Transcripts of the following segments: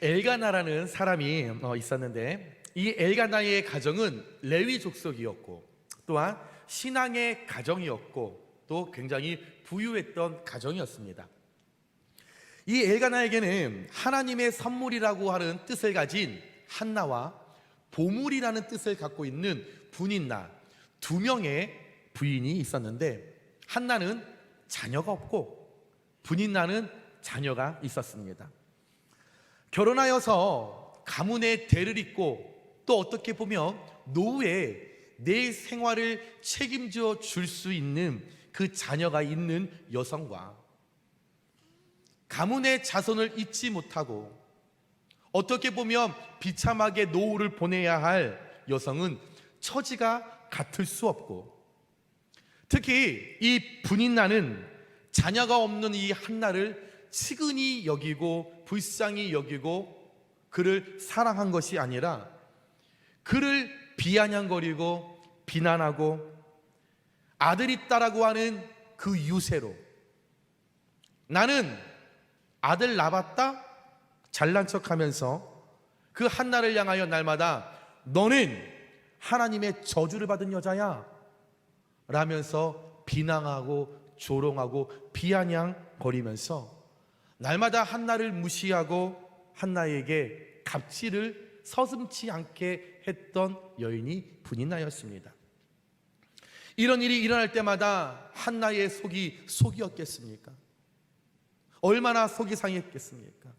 엘가나라는 사람이 있었는데, 이 엘가나의 가정은 레위 족속이었고 또한 신앙의 가정이었고 또 굉장히 부유했던 가정이었습니다. 이 엘가나에게는 하나님의 선물이라고 하는 뜻을 가진 한나와 보물이라는 뜻을 갖고 있는 분인나 두 명의 부인이 있었는데, 한나는 자녀가 없고 분인나는 자녀가 있었습니다. 결혼하여서 가문의 대를 잇고 또 어떻게 보면 노후에 내 생활을 책임져 줄 수 있는 그 자녀가 있는 여성과 가문의 자손을 잊지 못하고 어떻게 보면 비참하게 노후를 보내야 할 여성은 처지가 같을 수 없고, 특히 이 분인나는 자녀가 없는 이 한나를 측은히 여기고 불쌍히 여기고 그를 사랑한 것이 아니라 그를 비아냥거리고 비난하고 아들 있다라고 하는 그 유세로 나는 아들 낳았다 잘난 척하면서 그 한나를 향하여 날마다 너는 하나님의 저주를 받은 여자야 라면서 비난하고 조롱하고 비아냥거리면서 날마다 한나를 무시하고 한나에게 갑질을 서슴지 않게 했던 여인이 분인나였습니다. 이런 일이 일어날 때마다 한나의 속이 속이었겠습니까? 얼마나 속이 상했겠습니까?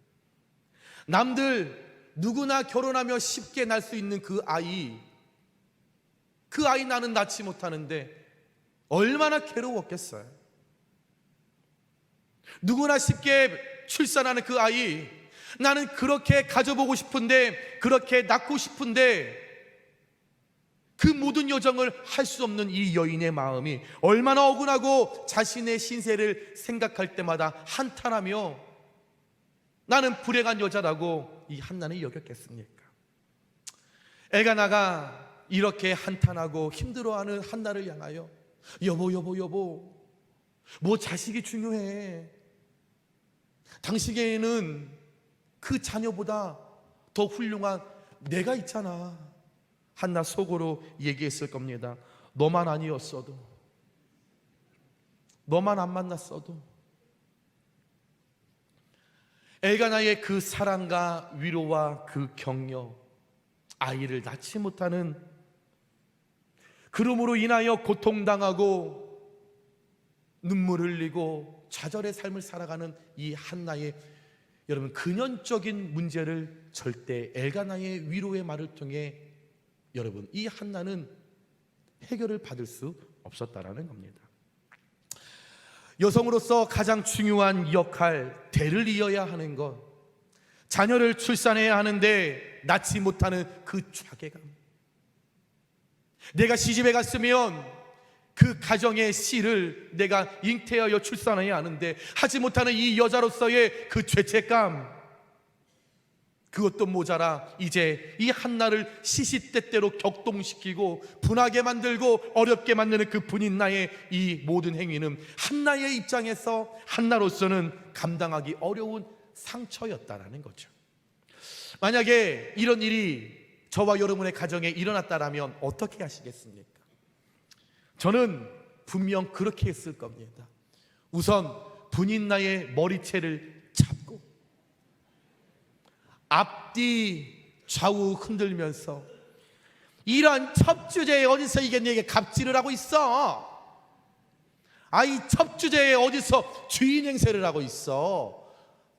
남들 누구나 결혼하며 쉽게 낳을 수 있는 그 아이 나는 낳지 못하는데 얼마나 괴로웠겠어요. 누구나 쉽게 출산하는 그 아이, 나는 그렇게 가져보고 싶은데 그렇게 낳고 싶은데 그 모든 여정을 할 수 없는 이 여인의 마음이 얼마나 억울하고 자신의 신세를 생각할 때마다 한탄하며 나는 불행한 여자라고 이 한나는 여겼겠습니까? 엘가나가 이렇게 한탄하고 힘들어하는 한나를 향하여 여보 뭐 자식이 중요해. 당신에게는 그 자녀보다 더 훌륭한 내가 있잖아. 한나 속으로 얘기했을 겁니다. 너만 아니었어도, 너만 안 만났어도. 엘가나의 그 사랑과 위로와 그 격려, 아이를 낳지 못하는, 그러므로 인하여 고통당하고 눈물 흘리고 좌절의 삶을 살아가는 이 한나의, 여러분, 근원적인 문제를 절대 엘가나의 위로의 말을 통해 여러분, 이 한나는 해결을 받을 수 없었다라는 겁니다. 여성으로서 가장 중요한 역할, 대를 이어야 하는 것, 자녀를 출산해야 하는데 낳지 못하는 그 좌계감. 내가 시집에 갔으면 그 가정의 씨를 내가 잉태하여 출산해야 하는데 하지 못하는 이 여자로서의 그 죄책감, 그것도 모자라 이제 이 한나를 시시때때로 격동시키고 분하게 만들고 어렵게 만드는 그 분인나의 이 모든 행위는 한나의 입장에서 한나로서는 감당하기 어려운 상처였다라는 거죠. 만약에 이런 일이 저와 여러분의 가정에 일어났다라면 어떻게 하시겠습니까? 저는 분명 그렇게 했을 겁니다. 우선 분인나의 머리채를 잡고 앞뒤 좌우 흔들면서 이런 첩주제에 어디서 이게 내게 갑질을 하고 있어? 이 첩주제에 어디서 주인 행세를 하고 있어?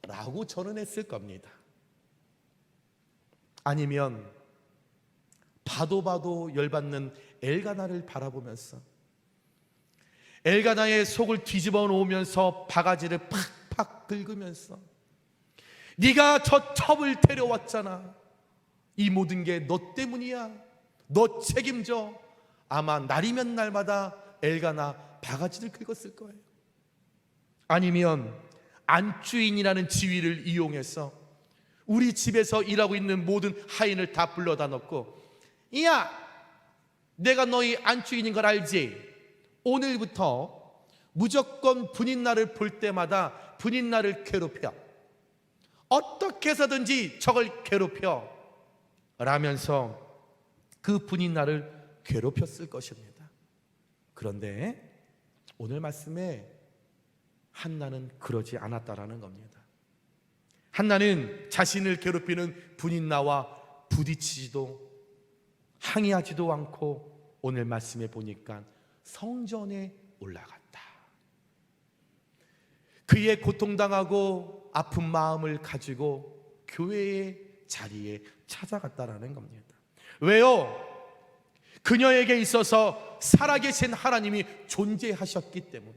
라고 저는 했을 겁니다. 아니면 봐도 열받는 엘가나를 바라보면서 엘가나의 속을 뒤집어 놓으면서 바가지를 팍팍 긁으면서 네가 저 첩을 데려왔잖아. 이 모든 게 너 때문이야. 너 책임져. 아마 날이면 날마다 엘가나 바가지를 긁었을 거예요. 아니면 안주인이라는 지위를 이용해서 우리 집에서 일하고 있는 모든 하인을 다 불러다 놓고, 야, 내가 너희 안주인인 걸 알지? 오늘부터 무조건 분인나를 볼 때마다 분인나를 괴롭혀. 어떻게 해서든지 저걸 괴롭혀 라면서 그 분인 나를 괴롭혔을 것입니다. 그런데 오늘 말씀에 한나는 그러지 않았다라는 겁니다. 한나는 자신을 괴롭히는 분인 나와 부딪히지도 항의하지도 않고 오늘 말씀에 보니까 성전에 올라갔다. 그의 고통당하고 아픈 마음을 가지고 교회의 자리에 찾아갔다라는 겁니다. 왜요? 그녀에게 있어서 살아계신 하나님이 존재하셨기 때문에.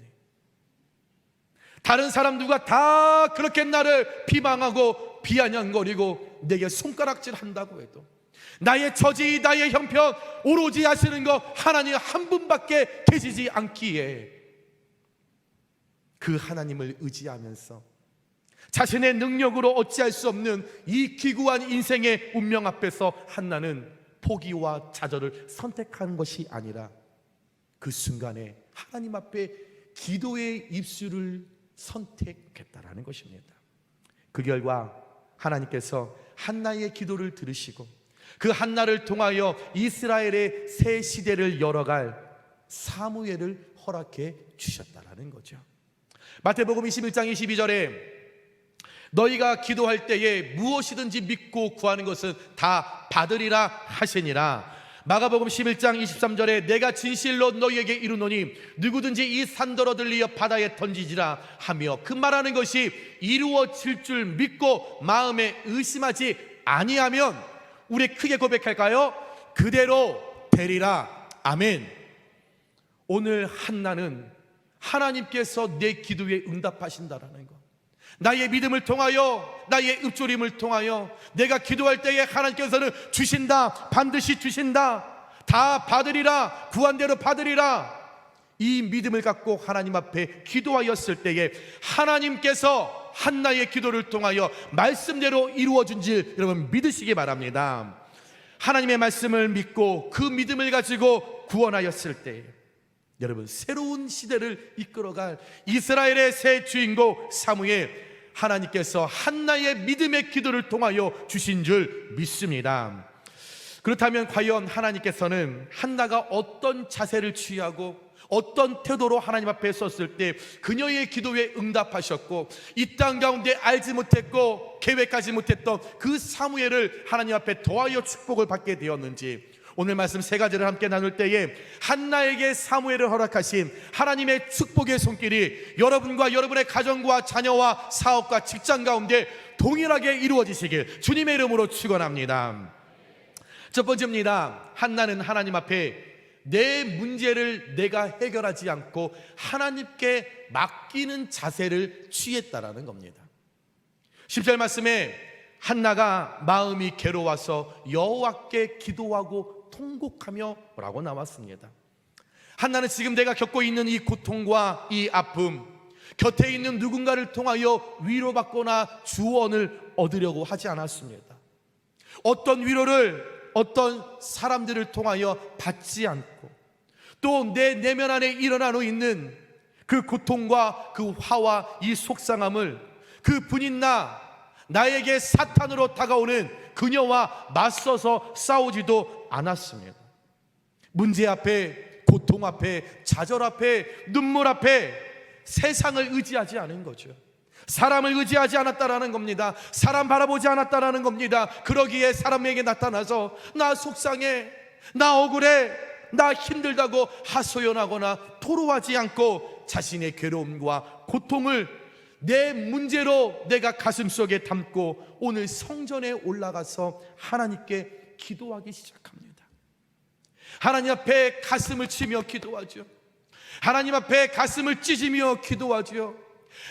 다른 사람 누가 다 그렇게 나를 비방하고 비아냥거리고 내게 손가락질 한다고 해도 나의 처지, 나의 형편 오로지 아시는 거 하나님 한 분밖에 계시지 않기에 그 하나님을 의지하면서 자신의 능력으로 어찌할 수 없는 이 기구한 인생의 운명 앞에서 한나는 포기와 좌절을 선택한 것이 아니라 그 순간에 하나님 앞에 기도의 입술을 선택했다라는 것입니다. 그 결과 하나님께서 한나의 기도를 들으시고 그 한나를 통하여 이스라엘의 새 시대를 열어갈 사무엘을 허락해 주셨다라는 거죠. 마태복음 21장 22절에 너희가 기도할 때에 무엇이든지 믿고 구하는 것은 다 받으리라 하시니라. 마가복음 11장 23절에 내가 진실로 너희에게 이르노니 누구든지 이 산더러 들리어 바다에 던지지라 하며 그 말하는 것이 이루어질 줄 믿고 마음에 의심하지 아니하면 우리 크게 고백할까요? 그대로 되리라. 아멘. 오늘 한나는 하나님께서 내 기도에 응답하신다라는 것, 나의 믿음을 통하여 나의 읊조림을 통하여 내가 기도할 때에 하나님께서는 주신다, 반드시 주신다, 다 받으리라, 구한 대로 받으리라. 이 믿음을 갖고 하나님 앞에 기도하였을 때에 하나님께서 한나의 기도를 통하여 말씀대로 이루어준 줄 여러분 믿으시기 바랍니다. 하나님의 말씀을 믿고 그 믿음을 가지고 구원하였을 때에 여러분 새로운 시대를 이끌어갈 이스라엘의 새 주인공 사무엘, 하나님께서 한나의 믿음의 기도를 통하여 주신 줄 믿습니다. 그렇다면 과연 하나님께서는 한나가 어떤 자세를 취하고 어떤 태도로 하나님 앞에 섰을 때 그녀의 기도에 응답하셨고 이 땅 가운데 알지 못했고 계획하지 못했던 그 사무엘을 하나님 앞에 도와여 축복을 받게 되었는지, 오늘 말씀 세 가지를 함께 나눌 때에 한나에게 사무엘을 허락하신 하나님의 축복의 손길이 여러분과 여러분의 가정과 자녀와 사업과 직장 가운데 동일하게 이루어지시길 주님의 이름으로 축원합니다. 첫 번째입니다. 한나는 하나님 앞에 내 문제를 내가 해결하지 않고 하나님께 맡기는 자세를 취했다라는 겁니다. 10절 말씀에 한나가 마음이 괴로워서 여호와께 기도하고 통곡하며 라고 나왔습니다. 한나는 지금 내가 겪고 있는 이 고통과 이 아픔, 곁에 있는 누군가를 통하여 위로받거나 주원을 얻으려고 하지 않았습니다. 어떤 위로를 어떤 사람들을 통하여 받지 않고 또 내 내면 안에 일어나고 있는 그 고통과 그 화와 이 속상함을 그 분인 나에게 사탄으로 다가오는 그녀와 맞서서 싸우지도 않았습니다. 문제 앞에, 고통 앞에, 좌절 앞에, 눈물 앞에 세상을 의지하지 않은 거죠. 사람을 의지하지 않았다라는 겁니다. 사람 바라보지 않았다라는 겁니다. 그러기에 사람에게 나타나서 나 속상해, 나 억울해, 나 힘들다고 하소연하거나 토로하지 않고 자신의 괴로움과 고통을 내 문제로 내가 가슴속에 담고 오늘 성전에 올라가서 하나님께 기도하기 시작합니다. 하나님 앞에 가슴을 치며 기도하죠. 하나님 앞에 가슴을 찢으며 기도하죠.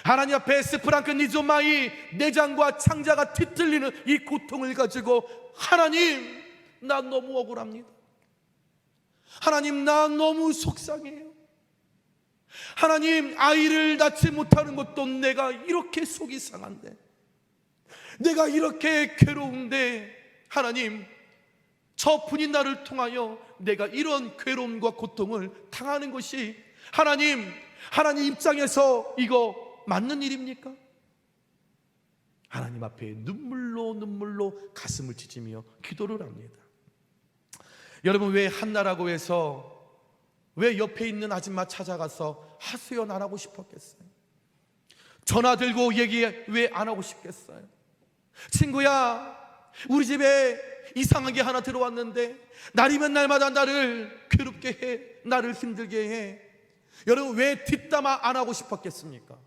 하나님 앞에 스프랑크 니조마이 내장과 창자가 뒤틀리는 이 고통을 가지고 하나님, 나 너무 억울합니다. 하나님, 나 너무 속상해요. 하나님, 아이를 낳지 못하는 것도 내가 이렇게 속이 상한데, 내가 이렇게 괴로운데 하나님, 저 분인 나를 통하여 내가 이런 괴로움과 고통을 당하는 것이 하나님 입장에서 이거 맞는 일입니까? 하나님 앞에 눈물로 가슴을 찢으며 기도를 합니다. 여러분, 왜 한나라고 해서 왜 옆에 있는 아줌마 찾아가서 하소연 안 하고 싶었겠어요? 전화 들고 얘기 왜 안 하고 싶겠어요? 친구야, 우리 집에 이상한 게 하나 들어왔는데 날이면 날마다 나를 괴롭게 해, 나를 힘들게 해. 여러분, 왜 뒷담화 안 하고 싶었겠습니까?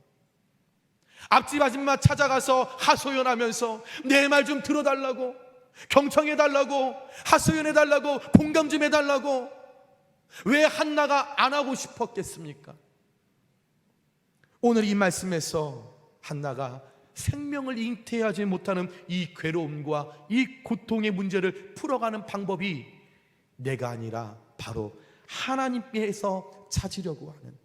앞집 아줌마 찾아가서 하소연하면서 내 말 좀 들어달라고, 경청해달라고, 하소연해달라고, 공감 좀 해달라고 왜 한나가 안 하고 싶었겠습니까? 오늘 이 말씀에서 한나가 생명을 잉태하지 못하는 이 괴로움과 이 고통의 문제를 풀어가는 방법이 내가 아니라 바로 하나님께서 찾으려고 하는,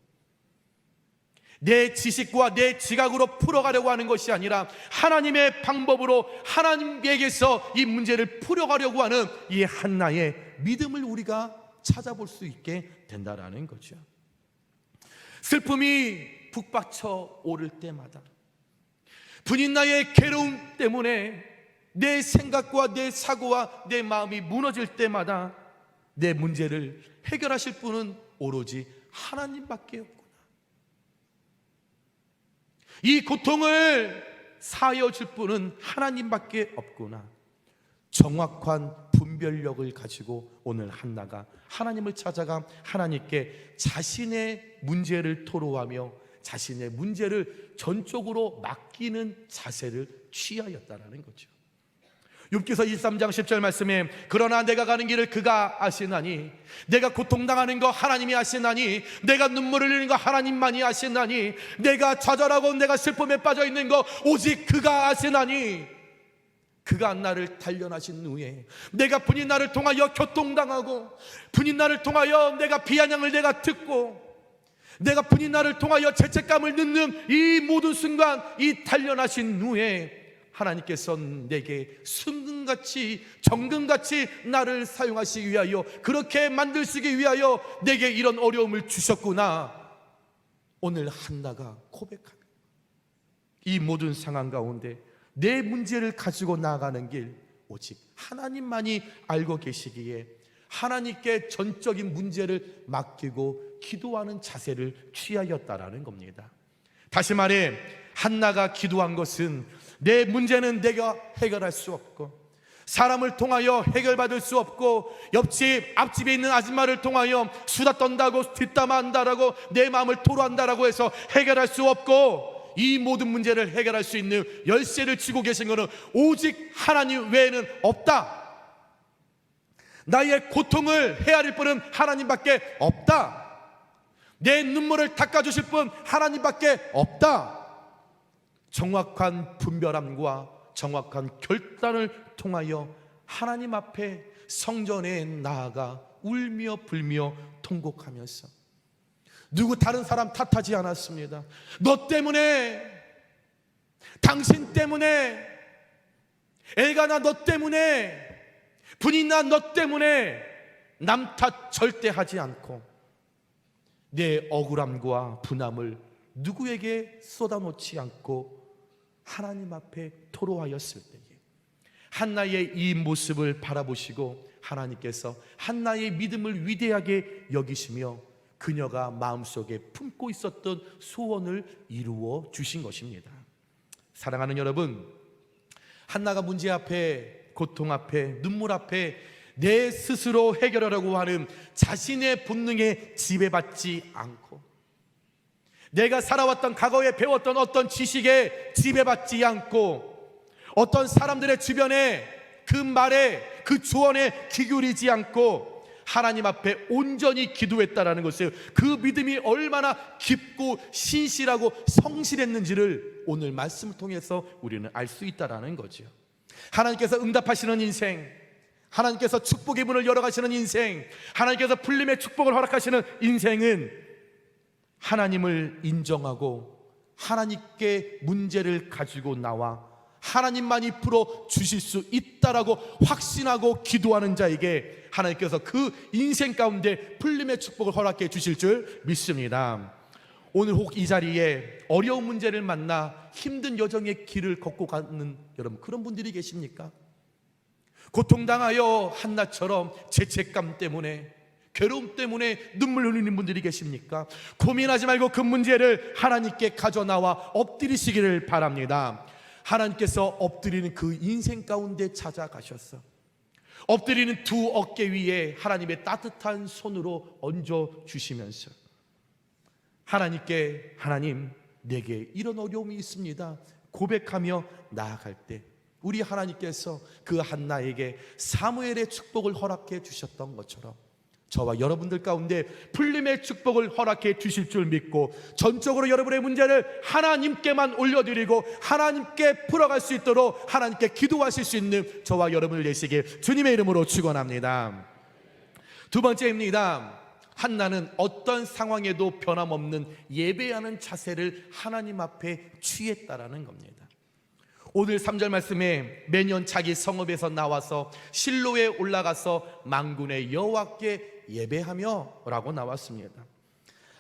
내 지식과 내 지각으로 풀어가려고 하는 것이 아니라 하나님의 방법으로 하나님에게서 이 문제를 풀어가려고 하는 이 한나의 믿음을 우리가 찾아볼 수 있게 된다라는 거죠. 슬픔이 북받쳐 오를 때마다, 분인 나의 괴로움 때문에 내 생각과 내 사고와 내 마음이 무너질 때마다 내 문제를 해결하실 분은 오로지 하나님밖에 없구나. 이 고통을 사하여 줄 분은 하나님밖에 없구나. 정확한 분별력을 가지고 오늘 한나가 하나님을 찾아가 하나님께 자신의 문제를 토로하며 자신의 문제를 전적으로 맡기는 자세를 취하였다라는 거죠. 욥기서 23장 10절 말씀에 그러나 내가 가는 길을 그가 아시나니, 내가 고통당하는 거 하나님이 아시나니, 내가 눈물을 흘리는 거 하나님만이 아시나니, 내가 좌절하고 내가 슬픔에 빠져 있는 거 오직 그가 아시나니, 그가 나를 단련하신 후에 내가 분인 나를 통하여 교통당하고 분인 나를 통하여 내가 비아냥을 내가 듣고 내가 분인 나를 통하여 죄책감을 느는 이 모든 순간 이 단련하신 후에 하나님께서 내게 순금같이 정금같이 나를 사용하시기 위하여, 그렇게 만드시기 위하여 내게 이런 어려움을 주셨구나. 오늘 한나가 고백합니다. 이 모든 상황 가운데 내 문제를 가지고 나아가는 길 오직 하나님만이 알고 계시기에 하나님께 전적인 문제를 맡기고 기도하는 자세를 취하였다라는 겁니다. 다시 말해 한나가 기도한 것은 내 문제는 내가 해결할 수 없고, 사람을 통하여 해결받을 수 없고, 옆집 앞집에 있는 아줌마를 통하여 수다 떤다고 뒷담화한다라고 내 마음을 토로한다라고 해서 해결할 수 없고, 이 모든 문제를 해결할 수 있는 열쇠를 쥐고 계신 것은 오직 하나님 외에는 없다. 나의 고통을 헤아릴 분은 하나님밖에 없다. 내 눈물을 닦아주실 분 하나님밖에 없다. 정확한 분별함과 정확한 결단을 통하여 하나님 앞에 성전에 나아가 울며 불며 통곡하면서 누구 다른 사람 탓하지 않았습니다. 너 때문에, 당신 때문에, 애가 나 너 때문에, 분이 나 너 때문에 남 탓 절대 하지 않고 내 억울함과 분함을 누구에게 쏟아놓지 않고 하나님 앞에 토로하였을 때에 한나의 이 모습을 바라보시고 하나님께서 한나의 믿음을 위대하게 여기시며 그녀가 마음속에 품고 있었던 소원을 이루어 주신 것입니다. 사랑하는 여러분, 한나가 문제 앞에, 고통 앞에, 눈물 앞에 내 스스로 해결하려고 하는 자신의 본능에 지배받지 않고, 내가 살아왔던 과거에 배웠던 어떤 지식에 지배받지 않고, 어떤 사람들의 주변에 그 말에 그 조언에 귀 기울이지 않고 하나님 앞에 온전히 기도했다라는 것을, 그 믿음이 얼마나 깊고 신실하고 성실했는지를 오늘 말씀을 통해서 우리는 알 수 있다라는 거죠. 하나님께서 응답하시는 인생, 하나님께서 축복의 문을 열어가시는 인생, 하나님께서 풀림의 축복을 허락하시는 인생은 하나님을 인정하고 하나님께 문제를 가지고 나와 하나님만이 풀어 주실 수 있다라고 확신하고 기도하는 자에게 하나님께서 그 인생 가운데 풀림의 축복을 허락해 주실 줄 믿습니다. 오늘 혹 이 자리에 어려운 문제를 만나 힘든 여정의 길을 걷고 가는 여러분, 그런 분들이 계십니까? 고통당하여 한나처럼 죄책감 때문에, 괴로움 때문에 눈물 흘리는 분들이 계십니까? 고민하지 말고 그 문제를 하나님께 가져나와 엎드리시기를 바랍니다. 하나님께서 엎드리는 그 인생 가운데 찾아가셨어. 엎드리는 두 어깨 위에 하나님의 따뜻한 손으로 얹어주시면서 하나님께, 하나님, 내게 이런 어려움이 있습니다 고백하며 나아갈 때 우리 하나님께서 그 한나에게 사무엘의 축복을 허락해 주셨던 것처럼 저와 여러분들 가운데 풀림의 축복을 허락해 주실 줄 믿고 전적으로 여러분의 문제를 하나님께만 올려드리고 하나님께 풀어갈 수 있도록 하나님께 기도하실 수 있는 저와 여러분을 되시길 주님의 이름으로 축원합니다. 두 번째입니다. 한나는 어떤 상황에도 변함없는 예배하는 자세를 하나님 앞에 취했다라는 겁니다. 오늘 3절 말씀에 매년 자기 성읍에서 나와서 실로에 올라가서 만군의 여호와께 예배하며 라고 나왔습니다.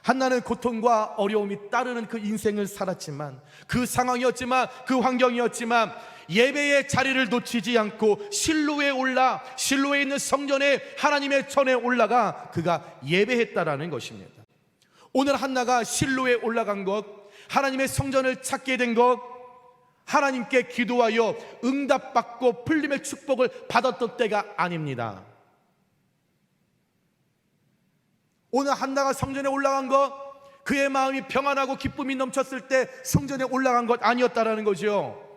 한나는 고통과 어려움이 따르는 그 인생을 살았지만, 그 상황이었지만, 그 환경이었지만 예배의 자리를 놓치지 않고 실로에 올라, 실로에 있는 성전에 하나님의 전에 올라가 그가 예배했다라는 것입니다. 오늘 한나가 실로에 올라간 것, 하나님의 성전을 찾게 된 것, 하나님께 기도하여 응답받고 풀림의 축복을 받았던 때가 아닙니다. 오늘 한나가 성전에 올라간 것, 그의 마음이 평안하고 기쁨이 넘쳤을 때 성전에 올라간 것 아니었다라는 거죠.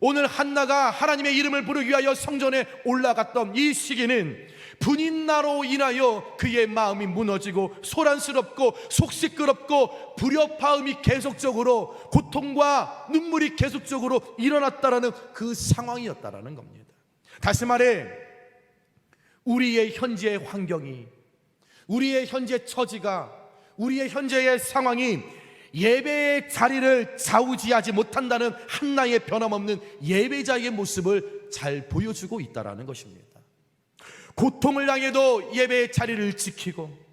오늘 한나가 하나님의 이름을 부르기 위하여 성전에 올라갔던 이 시기는 분인나로 인하여 그의 마음이 무너지고 소란스럽고 속시끄럽고 불협화음이 계속적으로, 고통과 눈물이 계속적으로 일어났다라는 그 상황이었다라는 겁니다. 다시 말해 우리의 현재의 환경이, 우리의 현재 처지가, 우리의 현재의 상황이 예배의 자리를 좌우지하지 못한다는 한나의 변함없는 예배자의 모습을 잘 보여주고 있다는 것입니다. 고통을 당해도 예배의 자리를 지키고,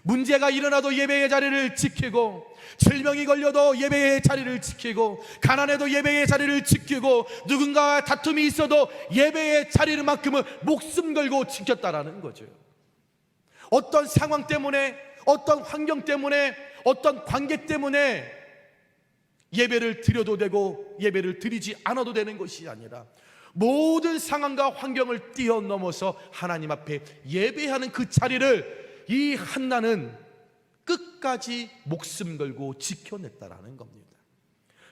문제가 일어나도 예배의 자리를 지키고, 질병이 걸려도 예배의 자리를 지키고, 가난해도 예배의 자리를 지키고, 누군가와 다툼이 있어도 예배의 자리만큼은 목숨 걸고 지켰다라는 거죠. 어떤 상황 때문에, 어떤 환경 때문에, 어떤 관계 때문에 예배를 드려도 되고 예배를 드리지 않아도 되는 것이 아니라 모든 상황과 환경을 뛰어넘어서 하나님 앞에 예배하는 그 자리를 이 한나는 끝까지 목숨 걸고 지켜냈다라는 겁니다.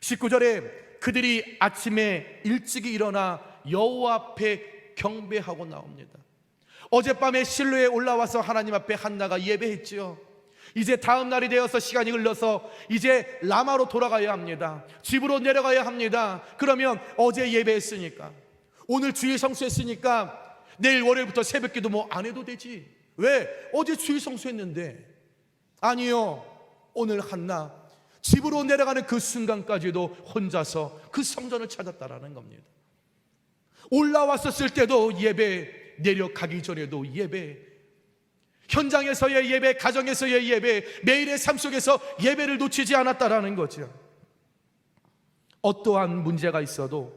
19절에 그들이 아침에 일찍이 일어나 여호와 앞에 경배하고 나옵니다. 어젯밤에 실로에 올라와서 하나님 앞에 한나가 예배했지요. 이제 다음 날이 되어서 시간이 흘러서 이제 라마로 돌아가야 합니다. 집으로 내려가야 합니다. 그러면 어제 예배했으니까, 오늘 주일 성수했으니까 내일 월요일부터 새벽기도 뭐 안 해도 되지. 왜? 어제 주일 성수했는데. 아니요, 오늘 한나 집으로 내려가는 그 순간까지도 혼자서 그 성전을 찾았다라는 겁니다. 올라왔었을 때도 예배, 내려가기 전에도 예배, 현장에서의 예배, 가정에서의 예배, 매일의 삶 속에서 예배를 놓치지 않았다라는 거죠. 어떠한 문제가 있어도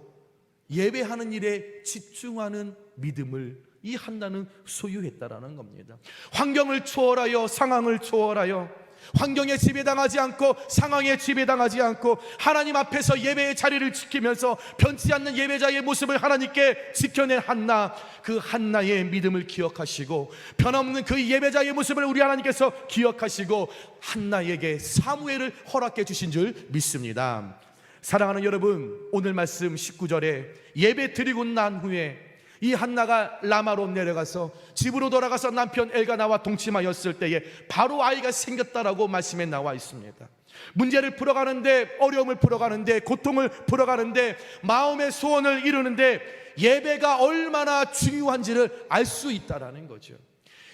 예배하는 일에 집중하는 믿음을 이 한나는 소유했다라는 겁니다. 환경을 초월하여, 상황을 초월하여, 환경에 지배당하지 않고 상황에 지배당하지 않고 하나님 앞에서 예배의 자리를 지키면서 변치 않는 예배자의 모습을 하나님께 지켜낸 한나, 그 한나의 믿음을 기억하시고 변함없는 그 예배자의 모습을 우리 하나님께서 기억하시고 한나에게 사무엘을 허락해 주신 줄 믿습니다. 사랑하는 여러분, 오늘 말씀 19절에 예배 드리고 난 후에 이 한나가 라마로 내려가서 집으로 돌아가서 남편 엘가나와 동침하였을 때에 바로 아이가 생겼다라고 말씀에 나와 있습니다. 문제를 풀어가는데, 어려움을 풀어가는데, 고통을 풀어가는데, 마음의 소원을 이루는데 예배가 얼마나 중요한지를 알 수 있다라는 거죠.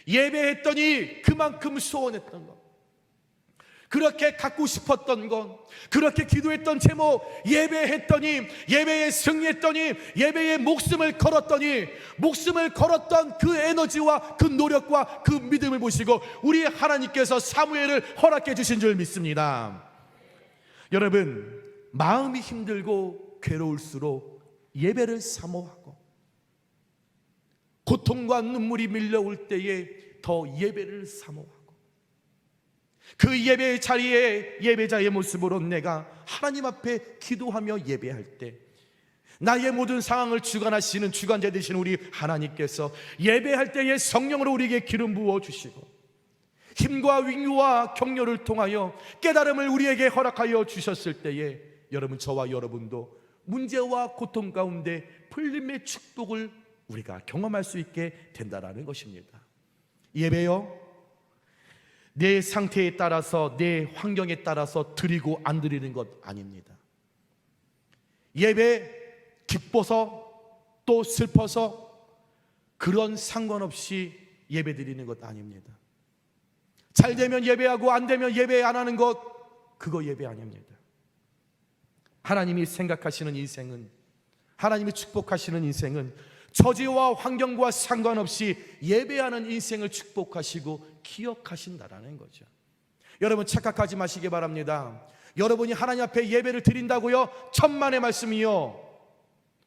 예배했더니 그만큼 소원했던 것, 그렇게 갖고 싶었던 것, 그렇게 기도했던 제목, 예배했더니, 예배에 승리했더니, 예배에 목숨을 걸었더니, 목숨을 걸었던 그 에너지와 그 노력과 그 믿음을 보시고 우리 하나님께서 사무엘을 허락해 주신 줄 믿습니다. 여러분, 마음이 힘들고 괴로울수록 예배를 사모하고, 고통과 눈물이 밀려올 때에 더 예배를 사모하고, 그 예배의 자리에 예배자의 모습으로 내가 하나님 앞에 기도하며 예배할 때, 나의 모든 상황을 주관하시는 주관자 되신 우리 하나님께서 예배할 때에 성령으로 우리에게 기름 부어 주시고, 힘과 윙유와 격려를 통하여 깨달음을 우리에게 허락하여 주셨을 때에, 여러분, 저와 여러분도 문제와 고통 가운데 풀림의 축복을 우리가 경험할 수 있게 된다라는 것입니다. 예배요, 내 상태에 따라서, 내 환경에 따라서 드리고 안 드리는 것 아닙니다. 예배 기뻐서 또 슬퍼서 그런 상관없이 예배 드리는 것 아닙니다. 잘 되면 예배하고 안 되면 예배 안 하는 것, 그거 예배 아닙니다. 하나님이 생각하시는 인생은, 하나님이 축복하시는 인생은 처지와 환경과 상관없이 예배하는 인생을 축복하시고 기억하신다라는 거죠. 여러분, 착각하지 마시기 바랍니다. 여러분이 하나님 앞에 예배를 드린다고요, 천만의 말씀이요,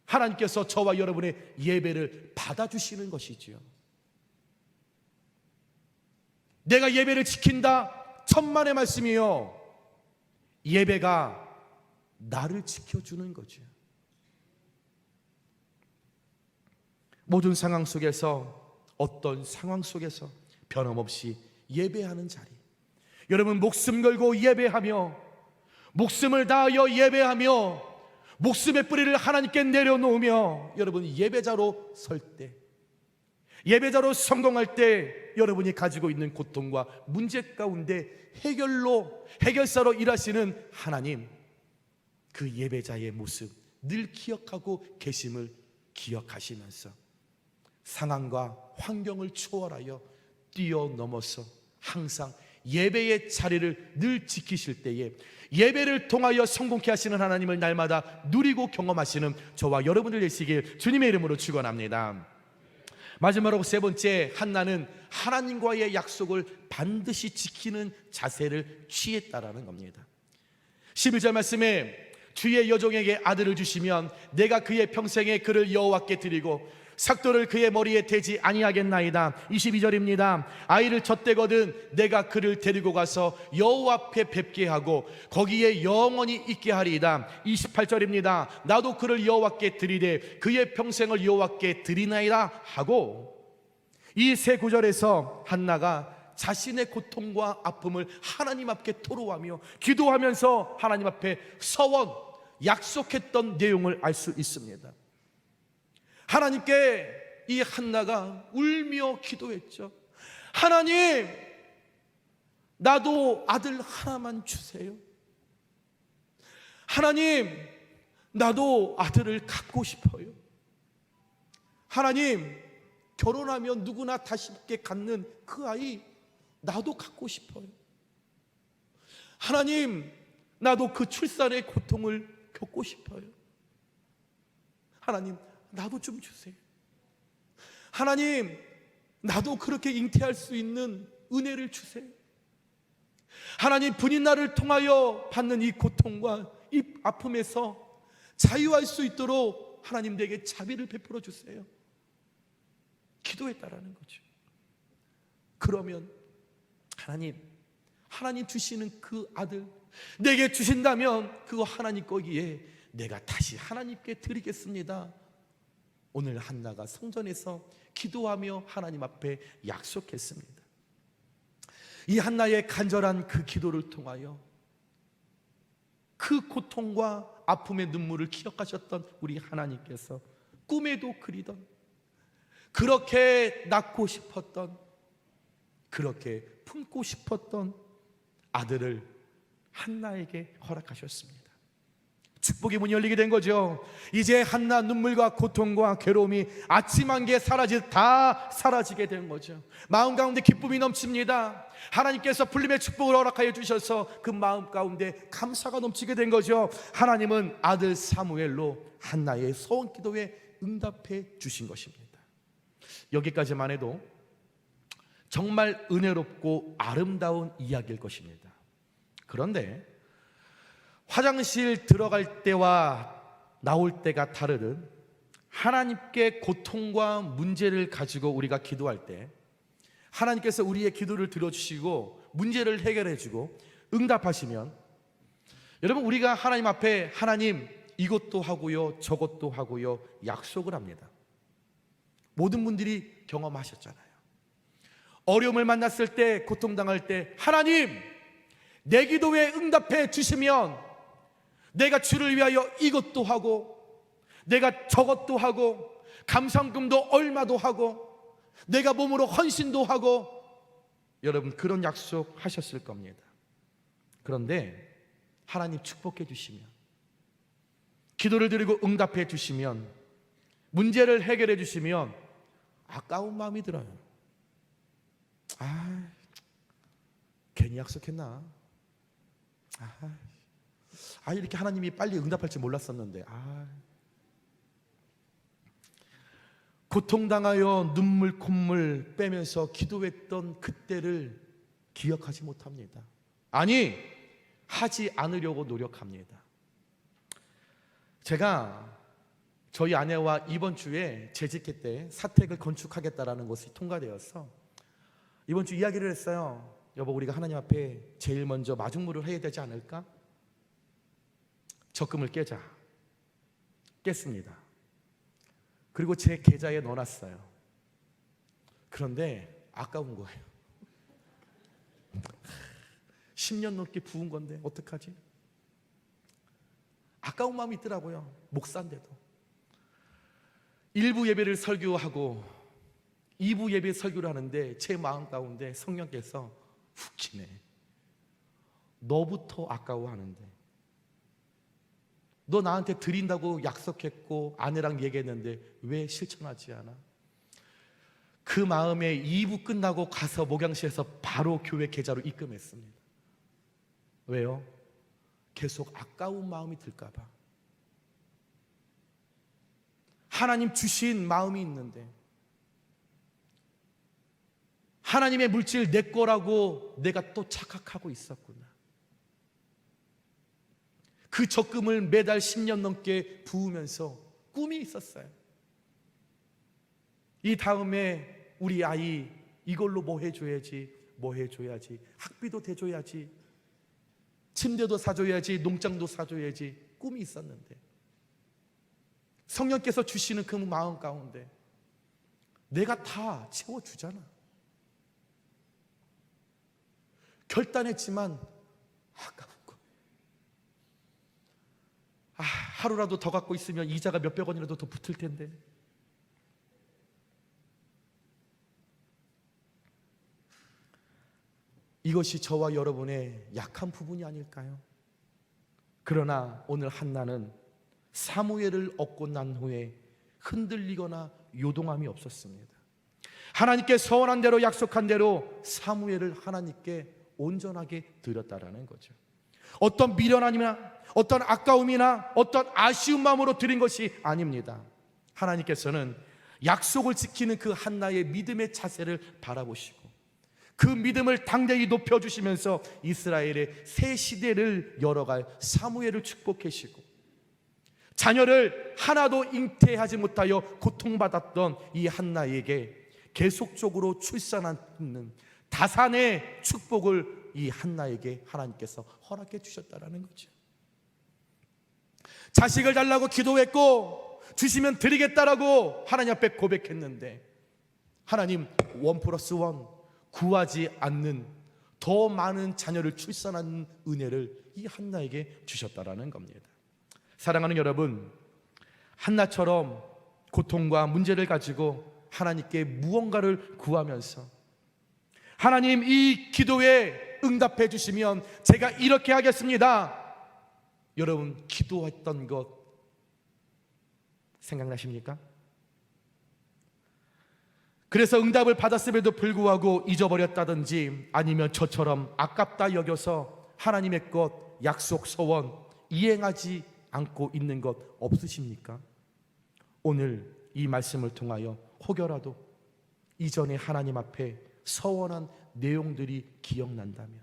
하나님께서 저와 여러분의 예배를 받아주시는 것이지요. 내가 예배를 지킨다, 천만의 말씀이요, 예배가 나를 지켜주는 거죠. 모든 상황 속에서, 어떤 상황 속에서 변함없이 예배하는 자리, 여러분, 목숨 걸고 예배하며, 목숨을 다하여 예배하며, 목숨의 뿌리를 하나님께 내려놓으며, 여러분, 예배자로 설 때, 예배자로 성공할 때, 여러분이 가지고 있는 고통과 문제 가운데 해결사로 일하시는 하나님, 그 예배자의 모습 늘 기억하고 계심을 기억하시면서 상황과 환경을 초월하여 뛰어넘어서 항상 예배의 자리를 늘 지키실 때에 예배를 통하여 성공케 하시는 하나님을 날마다 누리고 경험하시는 저와 여러분들 되시길 주님의 이름으로 축원합니다. 마지막으로 세 번째, 한나는 하나님과의 약속을 반드시 지키는 자세를 취했다라는 겁니다. 11절 말씀에 주의 여종에게 아들을 주시면 내가 그의 평생에 그를 여호와께 드리고 삭도를 그의 머리에 대지 아니하겠나이다. 22절입니다. 아이를 젖대거든 내가 그를 데리고 가서 여호와 앞에 뵙게 하고 거기에 영원히 있게 하리이다. 28절입니다. 나도 그를 여호와께 드리되 그의 평생을 여호와께 드리나이다 하고, 이 세 구절에서 한나가 자신의 고통과 아픔을 하나님 앞에 토로하며 기도하면서 하나님 앞에 서원, 약속했던 내용을 알 수 있습니다. 하나님께 이 한나가 울며 기도했죠. 하나님, 나도 아들 하나만 주세요. 하나님, 나도 아들을 갖고 싶어요. 하나님, 결혼하면 누구나 다 쉽게 갖는 그 아이 나도 갖고 싶어요. 하나님, 나도 그 출산의 고통을 겪고 싶어요. 하나님, 나도 좀 주세요. 하나님, 나도 그렇게 잉태할 수 있는 은혜를 주세요. 하나님, 분인날을 통하여 받는 이 고통과 이 아픔에서 자유할 수 있도록 하나님 내게 자비를 베풀어 주세요. 기도했다라는 거죠. 그러면 하나님 주시는 그 아들 내게 주신다면 그거 하나님 거기에 내가 다시 하나님께 드리겠습니다. 오늘 한나가 성전에서 기도하며 하나님 앞에 약속했습니다. 이 한나의 간절한 그 기도를 통하여 그 고통과 아픔의 눈물을 기억하셨던 우리 하나님께서 꿈에도 그리던, 그렇게 낳고 싶었던, 그렇게 품고 싶었던 아들을 한나에게 허락하셨습니다. 축복의 문이 열리게 된 거죠. 이제 한나 눈물과 고통과 괴로움이 아침 한개 다 사라지게 된 거죠. 마음 가운데 기쁨이 넘칩니다. 하나님께서 불림의 축복을 허락하여 주셔서 그 마음 가운데 감사가 넘치게 된 거죠. 하나님은 아들 사무엘로 한나의 소원 기도에 응답해 주신 것입니다. 여기까지만 해도 정말 은혜롭고 아름다운 이야기일 것입니다. 그런데 화장실 들어갈 때와 나올 때가 다르듯 하나님께 고통과 문제를 가지고 우리가 기도할 때 하나님께서 우리의 기도를 들어주시고 문제를 해결해주고 응답하시면, 여러분, 우리가 하나님 앞에 하나님 이것도 하고요 저것도 하고요 약속을 합니다. 모든 분들이 경험하셨잖아요. 어려움을 만났을 때, 고통당할 때 하나님 내 기도에 응답해 주시면 내가 주를 위하여 이것도 하고 내가 저것도 하고 감상금도 얼마도 하고 내가 몸으로 헌신도 하고, 여러분 그런 약속 하셨을 겁니다. 그런데 하나님 축복해 주시면, 기도를 드리고 응답해 주시면, 문제를 해결해 주시면 아까운 마음이 들어요. 괜히 약속했나? 이렇게 하나님이 빨리 응답할 줄 몰랐었는데. 고통당하여 눈물 콧물 빼면서 기도했던 그때를 기억하지 못합니다. 아니, 하지 않으려고 노력합니다. 제가 저희 아내와 이번 주에 재직회 때 사택을 건축하겠다라는 것이 통과되어서 이번 주 이야기를 했어요. 여보, 우리가 하나님 앞에 제일 먼저 마중물을 해야 되지 않을까? 적금을 깨자. 깼습니다. 그리고 제 계좌에 넣어놨어요. 그런데 아까운 거예요. 10년 넘게 부은 건데 어떡하지? 아까운 마음이 있더라고요. 목사인데도. 1부 예배를 설교하고 2부 예배 설교를 하는데 제 마음 가운데 성령께서 훅 치네. 너부터 아까워하는데, 너 나한테 드린다고 약속했고 아내랑 얘기했는데 왜 실천하지 않아? 그 마음에 2부 끝나고 가서 목양실에서 바로 교회 계좌로 입금했습니다. 왜요? 계속 아까운 마음이 들까 봐. 하나님 주신 마음이 있는데 하나님의 물질 내 거라고 내가 또 착각하고 있었구나. 그 적금을 매달 10년 넘게 부으면서 꿈이 있었어요. 이 다음에 우리 아이 이걸로 뭐 해줘야지, 뭐 해줘야지, 학비도 대줘야지, 침대도 사줘야지, 농장도 사줘야지, 꿈이 있었는데 성령께서 주시는 그 마음 가운데 내가 다 채워주잖아. 결단했지만 아까운 거. 하루라도 더 갖고 있으면 이자가 몇백 원이라도 더 붙을 텐데. 이것이 저와 여러분의 약한 부분이 아닐까요? 그러나 오늘 한나는 사무엘을 얻고 난 후에 흔들리거나 요동함이 없었습니다. 하나님께 서원한 대로, 약속한 대로 사무엘을 하나님께 온전하게 드렸다라는 거죠. 어떤 미련함이나 어떤 아까움이나 어떤 아쉬운 마음으로 드린 것이 아닙니다. 하나님께서는 약속을 지키는 그 한나의 믿음의 자세를 바라보시고 그 믿음을 당대히 높여주시면서 이스라엘의 새 시대를 열어갈 사무엘을 축복하시고, 자녀를 하나도 잉태하지 못하여 고통받았던 이 한나에게 계속적으로 출산하는 다산의 축복을 이 한나에게 하나님께서 허락해 주셨다라는 거죠. 자식을 달라고 기도했고 주시면 드리겠다라고 하나님 앞에 고백했는데 하나님 1+1 구하지 않는 더 많은 자녀를 출산하는 은혜를 이 한나에게 주셨다라는 겁니다. 사랑하는 여러분, 한나처럼 고통과 문제를 가지고 하나님께 무언가를 구하면서 하나님 이 기도에 응답해 주시면 제가 이렇게 하겠습니다, 여러분 기도했던 것 생각나십니까? 그래서 응답을 받았음에도 불구하고 잊어버렸다든지 아니면 저처럼 아깝다 여겨서 하나님의 것, 약속, 소원 이행하지 않고 있는 것 없으십니까? 오늘 이 말씀을 통하여 혹여라도 이전에 하나님 앞에 서원한 내용들이 기억난다면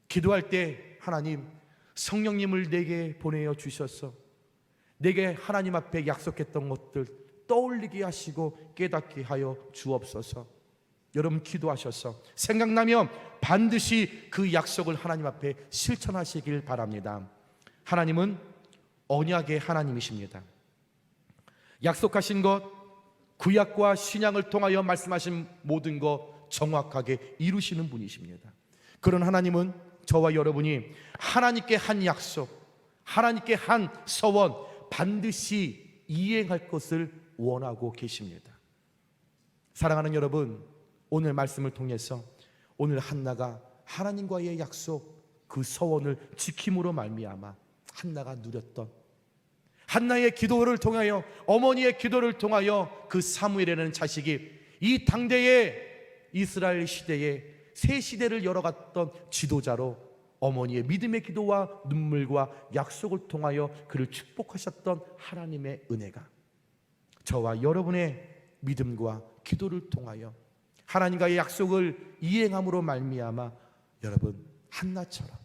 기도할 때 하나님 성령님을 내게 보내어 주셔서 내게 하나님 앞에 약속했던 것들 떠올리게 하시고 깨닫게 하여 주옵소서. 여러분 기도하셔서 생각나면 반드시 그 약속을 하나님 앞에 실천하시길 바랍니다. 하나님은 언약의 하나님이십니다. 약속하신 것, 구약과 신약을 통하여 말씀하신 모든 것 정확하게 이루시는 분이십니다. 그런 하나님은 저와 여러분이 하나님께 한 약속, 하나님께 한 서원 반드시 이행할 것을 원하고 계십니다. 사랑하는 여러분, 오늘 말씀을 통해서 오늘 한나가 하나님과의 약속, 그 서원을 지킴으로 말미암아 한나가 누렸던 한나의 기도를 통하여, 어머니의 기도를 통하여 그 사무엘이라는 자식이 이 당대의 이스라엘 시대에 새 시대를 열어갔던 지도자로 어머니의 믿음의 기도와 눈물과 약속을 통하여 그를 축복하셨던 하나님의 은혜가 저와 여러분의 믿음과 기도를 통하여 하나님과의 약속을 이행함으로 말미암아 여러분 한나처럼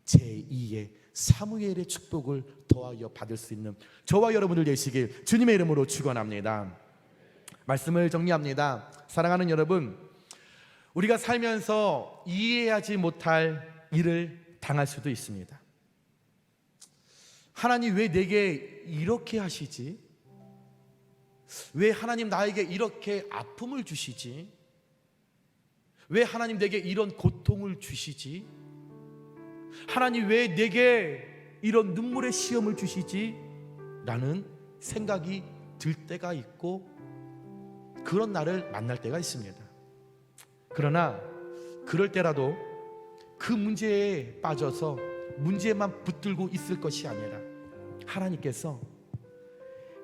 제2의 사무엘의 축복을 더하여 받을 수 있는 저와 여러분들 되시길 주님의 이름으로 축원합니다. 말씀을 정리합니다. 사랑하는 여러분, 우리가 살면서 이해하지 못할 일을 당할 수도 있습니다. 하나님 왜 내게 이렇게 하시지? 왜 하나님 나에게 이렇게 아픔을 주시지? 왜 하나님 내게 이런 고통을 주시지? 하나님 왜 내게 이런 눈물의 시험을 주시지? 라는 생각이 들 때가 있고 그런 나를 만날 때가 있습니다. 그러나 그럴 때라도 그 문제에 빠져서 문제만 붙들고 있을 것이 아니라 하나님께서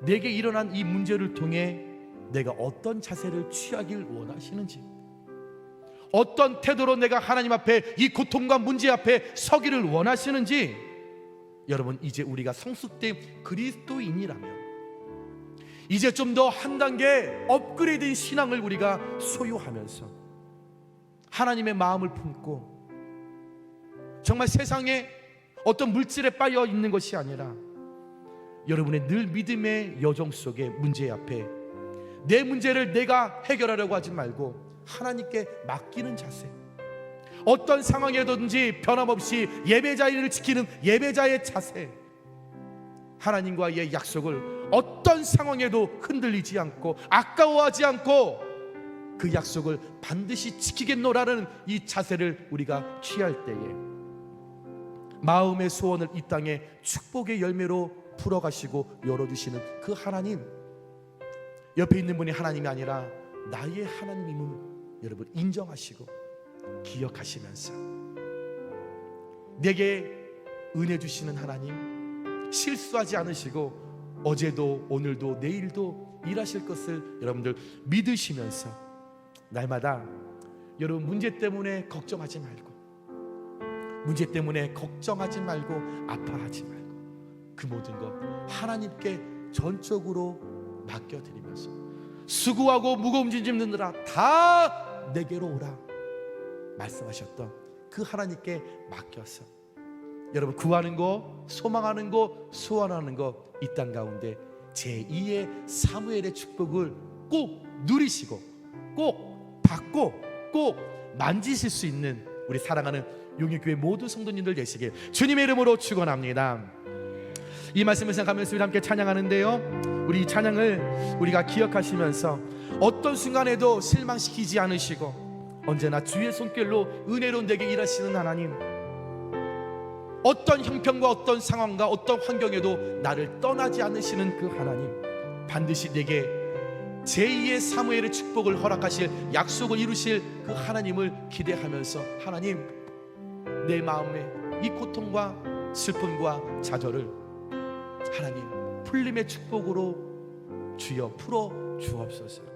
내게 일어난 이 문제를 통해 내가 어떤 자세를 취하길 원하시는지, 어떤 태도로 내가 하나님 앞에 이 고통과 문제 앞에 서기를 원하시는지, 여러분 이제 우리가 성숙된 그리스도인이라면 이제 좀 더 한 단계 업그레이드된 신앙을 우리가 소유하면서 하나님의 마음을 품고 정말 세상에 어떤 물질에 빠져 있는 것이 아니라 여러분의 늘 믿음의 여정 속에 문제 앞에 내 문제를 내가 해결하려고 하지 말고 하나님께 맡기는 자세, 어떤 상황에든지 변함없이 예배자를 지키는 예배자의 자세, 하나님과의 약속을 어떤 상황에도 흔들리지 않고 아까워하지 않고 그 약속을 반드시 지키겠노라는 이 자세를 우리가 취할 때에 마음의 소원을 이 땅에 축복의 열매로 풀어가시고 열어주시는 그 하나님, 옆에 있는 분이 하나님이 아니라 나의 하나님임을 여러분 인정하시고 기억하시면서 내게 은혜 주시는 하나님, 실수하지 않으시고 어제도 오늘도 내일도 일하실 것을 여러분들 믿으시면서 날마다 여러분 문제 때문에 걱정하지 말고, 문제 때문에 걱정하지 말고 아파하지 말고 그 모든 것 하나님께 전적으로 맡겨드리면서 수고하고 무거운 짐 짚느라 다 내게로 오라 말씀하셨던 그 하나님께 맡겨서 여러분 구하는 거, 소망하는 거, 소원하는 거 이 땅 가운데 제2의 사무엘의 축복을 꼭 누리시고 꼭 받고 꼭 만지실 수 있는 우리 사랑하는 용인교회 모든 성도님들 되시길 주님의 이름으로 축원합니다. 이 말씀을 생각하면서 우리 함께 찬양하는데요, 우리 이 찬양을 우리가 기억하시면서 어떤 순간에도 실망시키지 않으시고 언제나 주의 손길로 은혜로 내게 일하시는 하나님, 어떤 형편과 어떤 상황과 어떤 환경에도 나를 떠나지 않으시는 그 하나님, 반드시 내게 제2의 사무엘의 축복을 허락하실 약속을 이루실 그 하나님을 기대하면서 하나님, 내 마음에 이 고통과 슬픔과 좌절을 하나님 풀림의 축복으로 주여 풀어 주옵소서.